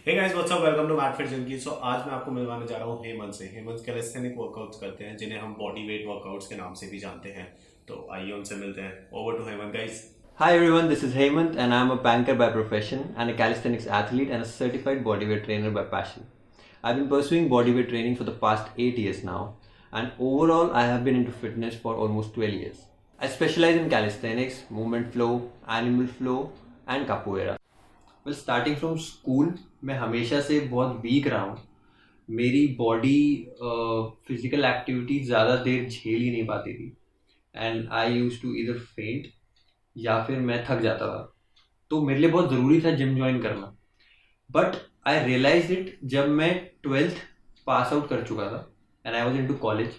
Hey guys what's up, welcome to Mat Fit Zindagi. So आज मैं आपको मिलवाने जा रहा हूँ हेमंत से। हेमंत कैलिस्थेनिक वर्कआउट्स करते हैं जिन्हें हम बॉडी वेट वर्कआउट्स के नाम से भी जानते हैं। तो आइए उनसे मिलते हैं। Over to Hemant guys. Hi everyone, this is Hemant and I am a banker by profession and a calisthenics athlete and a certified bodyweight trainer by passion. I've been pursuing bodyweight training for the past 8 years now, and overall I have been into fitness for almost 12 years. I specialize in calisthenics, movement flow, animal flow and capoeira. Well, starting from school, मैं हमेशा से बहुत week रहा हूँ। मेरी body physical activity ज़्यादा देर झेल ही नहीं पाती थी एंड आई यूज टू इधर फेंट या फिर मैं थक जाता था। तो मेरे लिए बहुत ज़रूरी था जिम ज्वाइन करना। बट आई रियलाइज इट जब मैं 12th पास आउट कर चुका था and I was into college.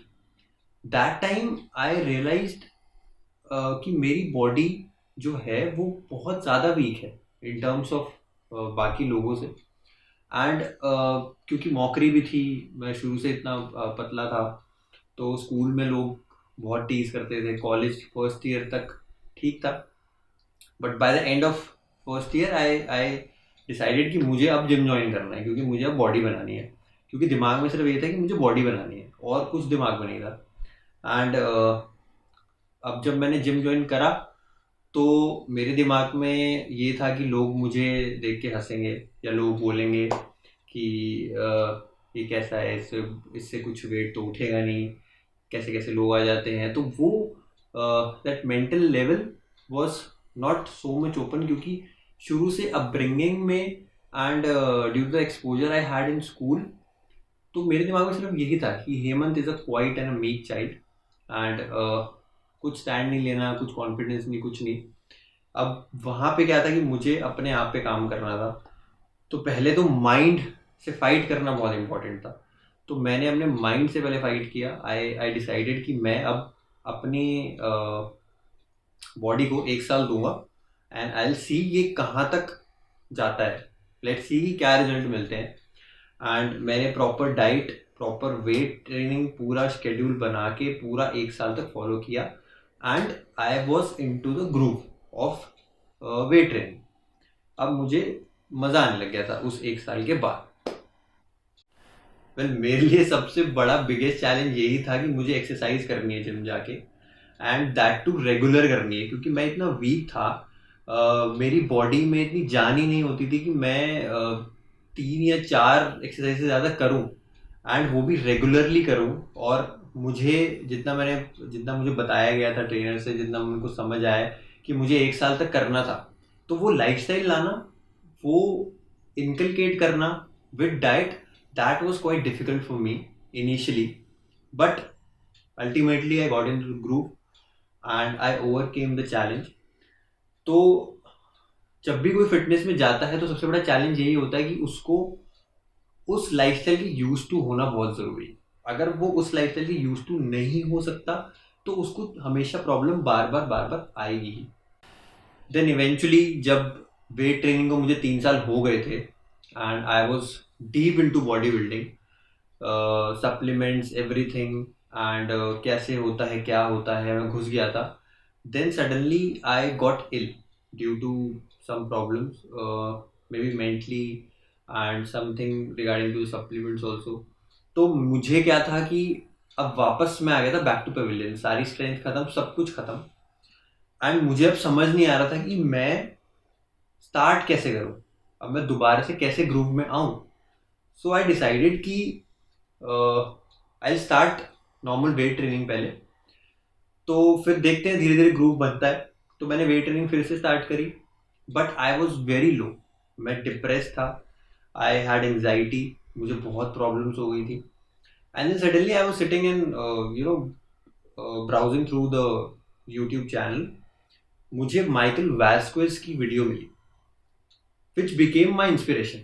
That time I realize कि मेरी बॉडी जो है वो बहुत ज़्यादा वीक है इन टर्म्स ऑफ बाकी लोगों से। एंड क्योंकि मौकरी भी थी, मैं शुरू से इतना पतला था, तो स्कूल में लोग बहुत टीज करते थे। कॉलेज फर्स्ट ईयर तक ठीक था, but by the end of first year I decided कि मुझे अब जिम ज्वाइन करना है क्योंकि मुझे अब बॉडी बनानी है। क्योंकि दिमाग में सिर्फ ये था कि मुझे बॉडी बनानी है और कुछ दिमाग में नहीं था। एंड अब जब मैंने जिम ज्वाइन करा तो मेरे दिमाग में ये था कि लोग मुझे देख के हंसेंगे या लोग बोलेंगे कि ये कैसा है, इससे इससे कुछ वेट तो उठेगा नहीं, कैसे कैसे लोग आ जाते हैं। तो वो that mental level was not so much open क्योंकि शुरू से अपब्रिंगिंग में and due to the exposure I had in school, तो मेरे दिमाग में सिर्फ यही था कि Hemant is a quiet and a meek child and कुछ स्टैंड नहीं लेना, कुछ कॉन्फिडेंस नहीं, कुछ नहीं। अब वहाँ पे क्या था कि मुझे अपने आप पे काम करना था। तो पहले तो माइंड से फाइट करना बहुत इंपॉर्टेंट था। तो मैंने अपने माइंड से पहले फाइट किया। आई डिसाइडेड कि मैं अब अपनी बॉडी को 1 साल दूंगा एंड आई विल सी ये कहाँ तक जाता है। लेट्स सी क्या रिजल्ट मिलते हैं। एंड मैंने proper diet, proper weight training, पूरा शेड्यूल बना के पूरा 1 साल तक फॉलो किया and I was into the groove of weight training. अब मुझे मज़ा आने लग गया था उस 1 साल के बाद। मेरे लिए सबसे बड़ा बिगेस्ट चैलेंज यही था कि मुझे एक्सरसाइज करनी है जिम जाके एंड दैट टू रेगुलर करनी है क्योंकि मैं इतना वीक था। मेरी बॉडी में इतनी जान ही नहीं होती थी कि मैं 3 या 4 एक्सरसाइज से ज़्यादा करूं एंड वो भी रेगुलरली करूं। और मुझे जितना मुझे बताया गया था ट्रेनर से, जितना उनको समझ आया कि मुझे 1 साल तक करना था, तो वो लाइफस्टाइल लाना, वो इनकलकेट करना with diet, that was quite difficult for me initially, but ultimately I got into the groove and I overcame the challenge. तो जब भी कोई फिटनेस में जाता है तो सबसे बड़ा चैलेंज यही होता है कि उसको उस लाइफस्टाइल की यूज टू होना बहुत ज़रूरी है। अगर वो उस लाइफस्टाइल की यूज टू नहीं हो सकता तो उसको हमेशा प्रॉब्लम बार बार आएगी ही। देन इवेंचुअली जब वेट ट्रेनिंग को मुझे 3 साल हो गए थे and I was deep into bodybuilding, supplements, everything and कैसे होता है, क्या होता है, मैं घुस गया था। Then suddenly I got ill due to some problems, maybe mentally and something regarding to the supplements also. तो मुझे क्या था कि अब वापस मैं आ गया था बैक टू पेविलियन, सारी स्ट्रेंथ खत्म, सब कुछ खत्म एंड मुझे अब समझ नहीं आ रहा था कि मैं स्टार्ट कैसे करूं, अब मैं दोबारा से कैसे ग्रूव में आऊं। सो आई डिसाइडेड कि I start normal weight training पहले, तो फिर देखते हैं धीरे धीरे ग्रूव बनता है। तो मैंने वेट ट्रेनिंग फिर से स्टार्ट करी, but I was very low, मैं डिप्रेस था, आई हैड एंग्जाइटी, मुझे बहुत प्रॉब्लम्स हो गई थी। And then suddenly I was sitting in browsing through the YouTube channel, मुझे माइकल वास्क्वेज की वीडियो मिली विच बिकेम माई इंस्पिरेशन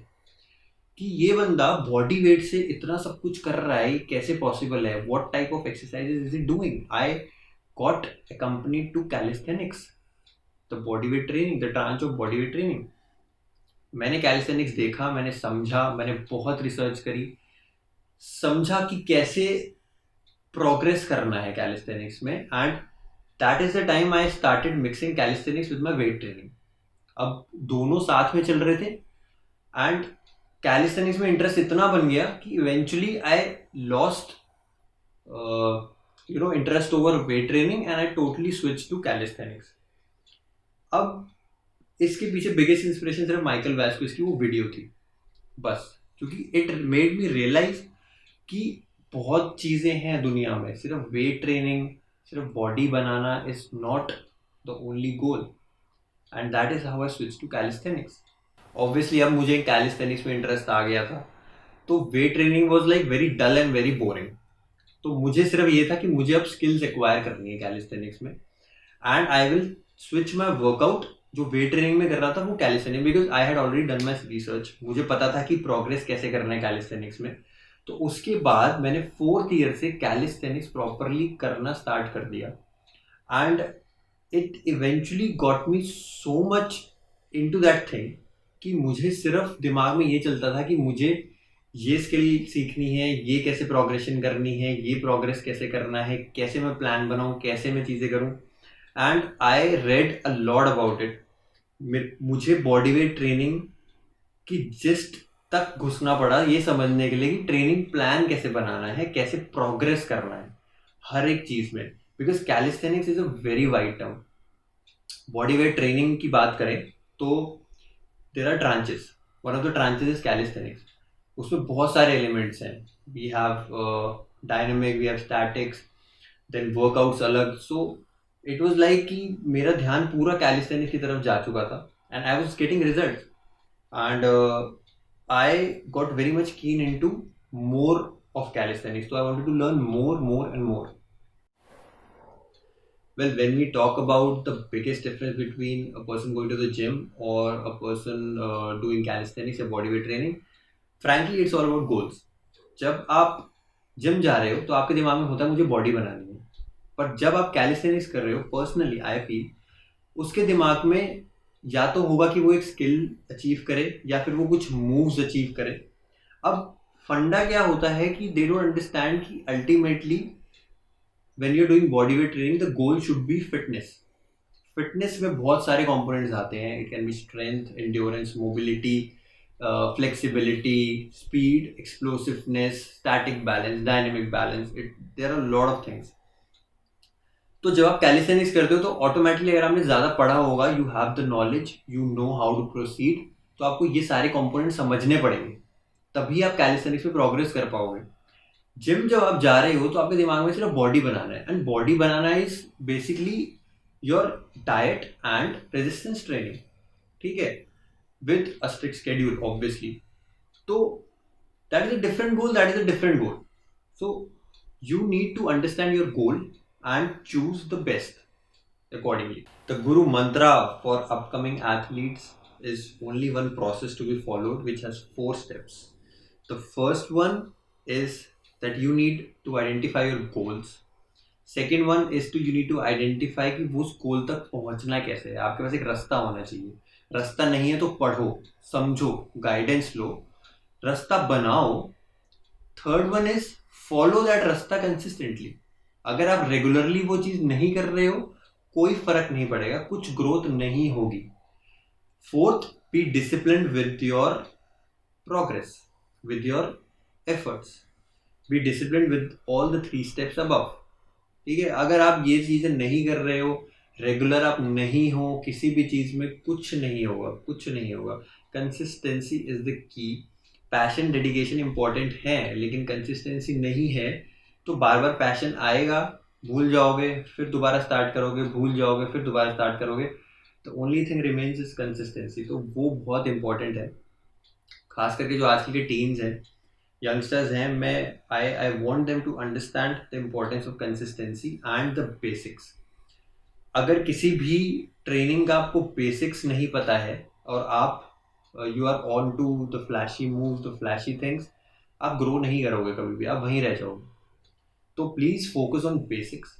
कि ये बंदा बॉडी वेट से इतना सब कुछ कर रहा है, कैसे पॉसिबल है, what type of exercises is it doing. I got accompanied to calisthenics, the body weight training, the branch of body weight training. मैंने कैलिस्थेनिक्स देखा, मैंने समझा, मैंने बहुत रिसर्च करी, समझा कि कैसे प्रोग्रेस करना है कैलिस्थेनिक्स में and that is the time I started mixing calisthenics with my weight training. अब दोनों साथ में चल रहे थे एंड कैलिस्थेनिक्स में इंटरेस्ट इतना बन गया कि eventually I lost interest over weight training and I totally switch to calisthenics. अब इसके पीछे बिगेस्ट इंस्पिरेशन सिर्फ माइकल वास्कुस की वो वीडियो थी बस, क्योंकि इट मेड मी रियलाइज कि बहुत चीज़ें हैं दुनिया में, सिर्फ वेट ट्रेनिंग, सिर्फ बॉडी बनाना is not the only goal. And that is how I switch to calisthenics. Obviously अब मुझे कैलिस्थेनिक्स में इंटरेस्ट आ गया था, तो weight training was like very dull and very boring. तो मुझे सिर्फ ये था कि मुझे अब स्किल्स एक्वायर करनी है कैलिस्थेनिक्स में, and I will switch my workout जो वेट ट्रेनिंग में कर रहा था वो calisthenics, because I had already done my research. मुझे पता था कि प्रोग्रेस कैसे करना है कैलिस्थेनिक्स में. तो उसके बाद मैंने 4th ईयर से कैलिस्थेनिक्स प्रॉपरली करना स्टार्ट कर दिया, and it eventually got me so much into that thing कि मुझे सिर्फ दिमाग में ये चलता था कि मुझे ये स्किल सीखनी है, ये कैसे प्रोग्रेशन करनी है, ये प्रोग्रेस कैसे करना है, कैसे मैं प्लान बनाऊँ, कैसे मैं चीज़ें करूँ. And I read a lot about it. मुझे बॉडी वेट ट्रेनिंग की जिस्ट तक घुसना पड़ा ये समझने के लिए कि ट्रेनिंग प्लान कैसे बनाना है, कैसे प्रोग्रेस करना है हर एक चीज़ में, because calisthenics is a very wide term. Body weight training की बात करें तो there are tranches. One of the tranches is calisthenics. उसमें बहुत सारे एलिमेंट्स हैं. We have dynamic, we have statics, then workouts अलग. सो इट वॉज लाइक कि मेरा ध्यान पूरा कैलिस्थेनिक्स की तरफ जा चुका था, and I was getting result, and I got very much keen into more of calisthenics. So I wanted to learn more and more. Well, when we talk about the biggest difference between a person going to the gym or a person doing calisthenics or bodyweight training, frankly it's all about goals. जब आप gym जा रहे हो तो आपके दिमाग में होता है मुझे बॉडी बनानी है, पर जब आप कैलिस्थेनिक्स कर रहे हो, पर्सनली आई फील उसके दिमाग में या तो होगा कि वो एक स्किल अचीव करे या फिर वो कुछ मूव्स अचीव करे. अब फंडा क्या होता है कि दे डोंट अंडरस्टैंड कि ultimately when you are doing body weight training the goal should be fitness. Fitness में बहुत सारे कंपोनेंट्स आते हैं. It can be strength, endurance, mobility, flexibility, speed, explosiveness, static balance, dynamic balance. There are lot of things. तो जब आप calisthenics करते हो तो ऑटोमेटिकली अगर आपने ज़्यादा पढ़ा होगा, you have the knowledge, you know how to proceed, तो आपको ये सारे कंपोनेंट समझने पड़ेंगे, तभी आप कैलिस्थेनिक्स में प्रोग्रेस कर पाओगे. जिम जब आप जा रहे हो तो आपके दिमाग में सिर्फ बॉडी बनाना है, एंड बॉडी बनाना is basically your diet and resistance training. ठीक है, with a strict schedule obviously. तो that is a different goal, that is a different goal. So you need to understand your goal and choose the best accordingly. The Guru Mantra for upcoming athletes is only one process to be followed, which has 4 steps. The first one is that you need to identify your goals. Second one is you need to identify कि वो उस गोल तक पहुंचना कैसे है. आपके पास एक रास्ता होना चाहिए. रास्ता नहीं है तो पढ़ो, समझो, गाइडेंस लो, रास्ता बनाओ. Third one is follow that रास्ता कंसिस्टेंटली. अगर आप रेगुलरली वो चीज़ नहीं कर रहे हो कोई फर्क नहीं पड़ेगा, कुछ ग्रोथ नहीं होगी. Fourth, be disciplined with your progress, with your efforts. Be disciplined with all the 3 steps above. ठीक है, अगर आप ये चीज़ें नहीं कर रहे हो, रेगुलर आप नहीं हो किसी भी चीज़ में, कुछ नहीं होगा, कुछ नहीं होगा. Consistency is the key. Passion, dedication important है, लेकिन कंसिस्टेंसी नहीं है तो बार बार पैशन आएगा, भूल जाओगे, फिर दोबारा स्टार्ट करोगे, भूल जाओगे, फिर दोबारा स्टार्ट करोगे. तो only thing remains is consistency. तो वो बहुत इंपॉर्टेंट है, खास करके जो आजकल के टीन्स हैं, यंगस्टर्स हैं. मैं I want them to understand the importance of consistency and the basics. अगर किसी भी ट्रेनिंग का आपको बेसिक्स नहीं पता है और आप you are on to the flashy moves, the flashy things, आप ग्रो नहीं करोगे कभी भी, आप वहीं रह जाओगे. तो please focus on basics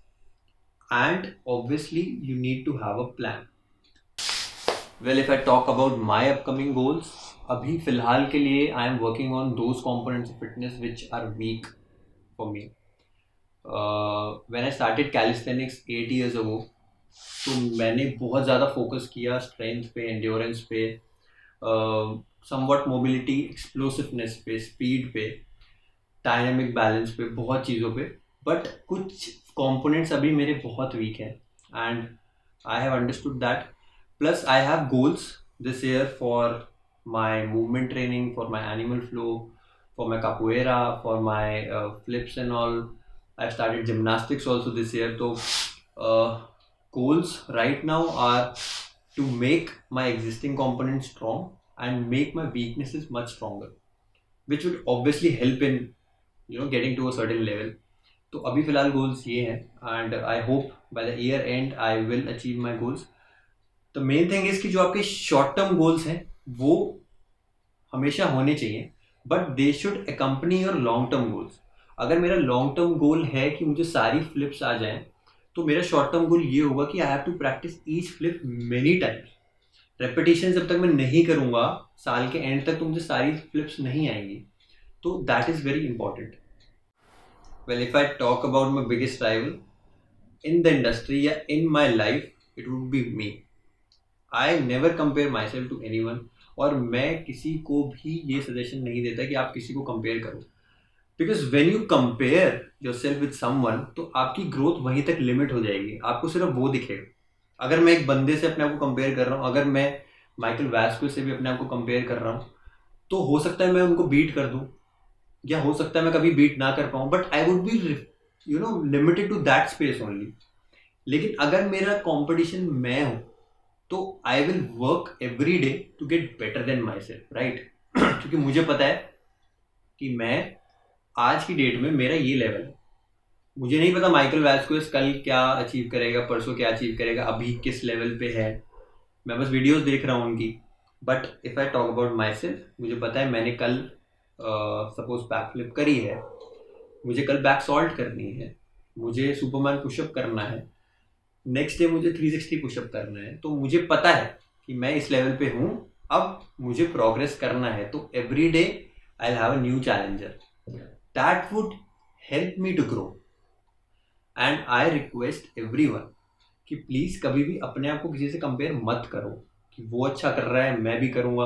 and obviously you need to have a plan. Well, if I talk about my upcoming goals, अभी फिलहाल के लिए I am working on those components of fitness which are weak for me. When I started calisthenics 8 years ago, तो मैंने बहुत ज़्यादा focus किया strength पे, एंड्योरेंस पे, समवट मोबिलिटी, एक्सप्लोसिवनेस पे, स्पीड पे, डायनामिक बैलेंस पे, बहुत चीज़ों पे, बट कुछ कंपोनेंट्स अभी मेरे बहुत वीक हैं and I have understood that. Plus I have goals this year for my movement training, for my animal flow, for my capoeira, for my flips and all. I started gymnastics also this year. So goals right now are to make my existing components strong and make my weaknesses much stronger, which would obviously help in getting to a certain level. तो अभी फिलहाल goals ये हैं and I hope by the year and I will achieve my goals. The main thing is कि जो आपके short term goals हैं वो हमेशा होने चाहिए, but they should accompany your long term goals. अगर मेरा लॉन्ग टर्म गोल है कि मुझे सारी फ्लिप्स आ जाएं, तो मेरा शॉर्ट टर्म गोल ये होगा कि I have to practice each flip many times. Repetition जब तक मैं नहीं करूँगा साल के एंड तक, तो मुझे सारी फ्लिप्स नहीं आएंगी. तो that is very important. Well, if I talk about my biggest rival in the industry या in my life, it would be me. I never compare myself to anyone. और मैं किसी को भी ये सजेशन नहीं देता कि आप किसी को कंपेयर करो, because when you compare your self with someone, तो आपकी ग्रोथ वहीं तक लिमिट हो जाएगी. आपको सिर्फ वो दिखेगा. अगर मैं एक बंदे से अपने आप को कंपेयर कर रहा हूँ, अगर मैं माइकल वैस्को से भी अपने आप को कंपेयर कर रहा हूँ, तो हो सकता है मैं उनको बीट कर दूँ, या हो सकता है मैं कभी बीट ना कर पाऊँ, but I would be limited to that space only. लेकिन अगर मेरा कॉम्पिटिशन मैं हूँ, तो I will work every day to get better than myself, right. क्योंकि मुझे पता है कि मैं आज की डेट में मेरा ये लेवल है. मुझे नहीं पता माइकल वैस्कुस कल क्या अचीव करेगा, परसों क्या अचीव करेगा, अभी किस लेवल पे है. मैं बस वीडियोस देख रहा हूँ उनकी. But if I talk about my self, मुझे पता है मैंने कल सपोज बैक फ्लिप करी है, मुझे कल बैक सॉल्ट करनी है, मुझे सुपरमैन पुशअप करना है, नेक्स्ट डे मुझे 360 पुशअप करना है. तो मुझे पता है कि मैं इस लेवल पे हूँ, अब मुझे प्रोग्रेस करना है. तो every day I will have a new challenger. That would help me to grow. And I request everyone कि प्लीज़ कभी भी अपने आप को किसी से कंपेयर मत करो कि वो अच्छा कर रहा है मैं भी करूँगा.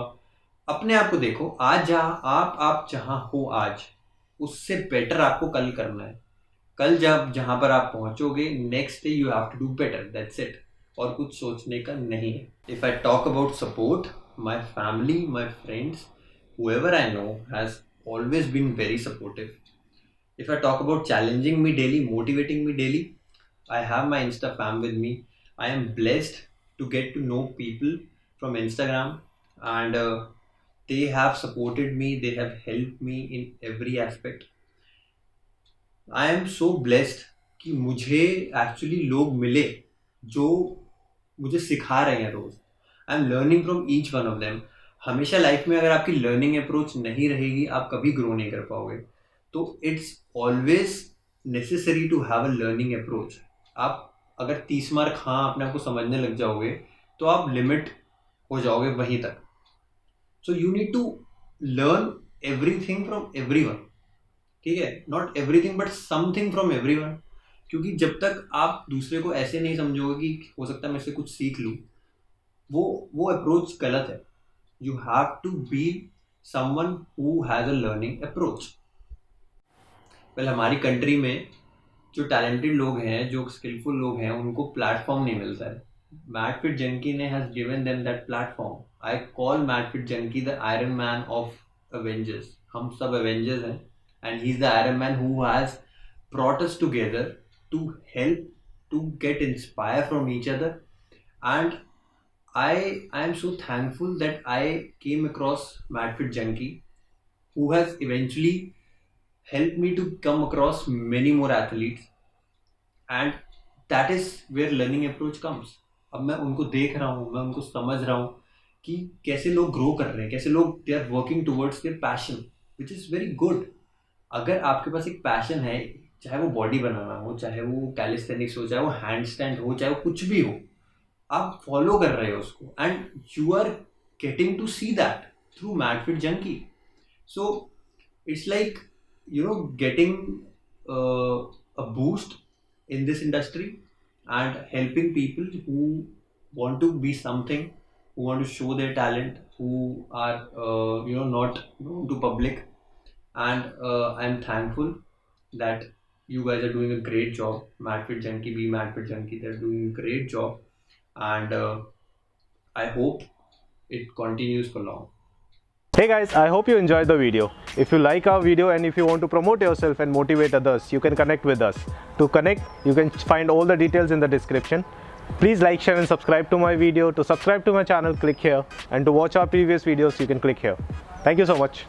अपने आप को देखो, आज आप जहाँ हो आज, उससे बेटर आपको कल करना है. कल जब जहाँ पर आप पहुँचोगे, next day you have to do better, that's it. और कुछ सोचने का नहीं है. If I talk about support, my family, my friends, whoever I know has always been very supportive. If I talk about challenging me daily, motivating me daily, I have my Insta fam with me. I am blessed to get to know people from Instagram, and they have supported me, they have helped me in every aspect. I am so blessed कि मुझे actually लोग मिले जो मुझे सिखा रहे हैं रोज. I am learning from each one of them. हमेशा लाइफ में अगर आपकी लर्निंग अप्रोच नहीं रहेगी, आप कभी ग्रो नहीं कर पाओगे. तो it's always necessary to have a learning approach. आप अगर 30 मार्क हाँ अपने आप को समझने लग जाओगे, तो आप लिमिट हो जाओगे वहीं तक. So you need to learn everything from everyone. ठीक है, not everything but something from everyone. क्योंकि जब तक आप दूसरे को ऐसे नहीं समझोगे कि हो सकता है मैं इससे कुछ सीख लूँ, वो अप्रोच गलत है. You have to be someone who has a learning approach. Well, हमारी कंट्री में जो टैलेंटेड लोग हैं, जो स्किलफुल लोग हैं, उनको प्लेटफॉर्म नहीं मिलता है. मैट फिट जंकी ने has given them that platform. I call Matt Fit Junkie the Iron Man of Avengers. हम सब अवेंजर्स हैं, and he is the Iron Man who has brought us together to help to get inspired from each other. And I am so thankful that I came across MadFit Junkie, who has eventually helped me to come across many more athletes, and that is where learning approach comes. अब मैं उनको देख रहा हूँ, मैं उनको समझ रहा हूँ कि कैसे लोग ग्रो कर रहे हैं, कैसे लोग they are working towards their passion, which is very good. अगर आपके पास एक पैशन है, चाहे वो बॉडी बनाना हो, चाहे वो कैलिस्थेनिक्स हो, चाहे वो हैंड स्टैंड हो, चाहे वो कुछ भी हो, आप फॉलो कर रहे हो उसको, and you are getting to see that through MadFit junkie. So it's like getting a boost in this industry and helping people who want to be something who want to show their talent, who are not known to public, and I'm thankful that you guys are doing a great job. MadFit Junkie, Be MadFit Junkie, they're doing a great job, and I hope it continues for long. Hey guys, I hope you enjoyed the video. If you like our video and if you want to promote yourself and motivate others, you can connect with us. To connect, you can find all the details in the description. Please like, share and subscribe to my video. To subscribe to my channel, click here, and to watch our previous videos, you can click here. Thank you so much.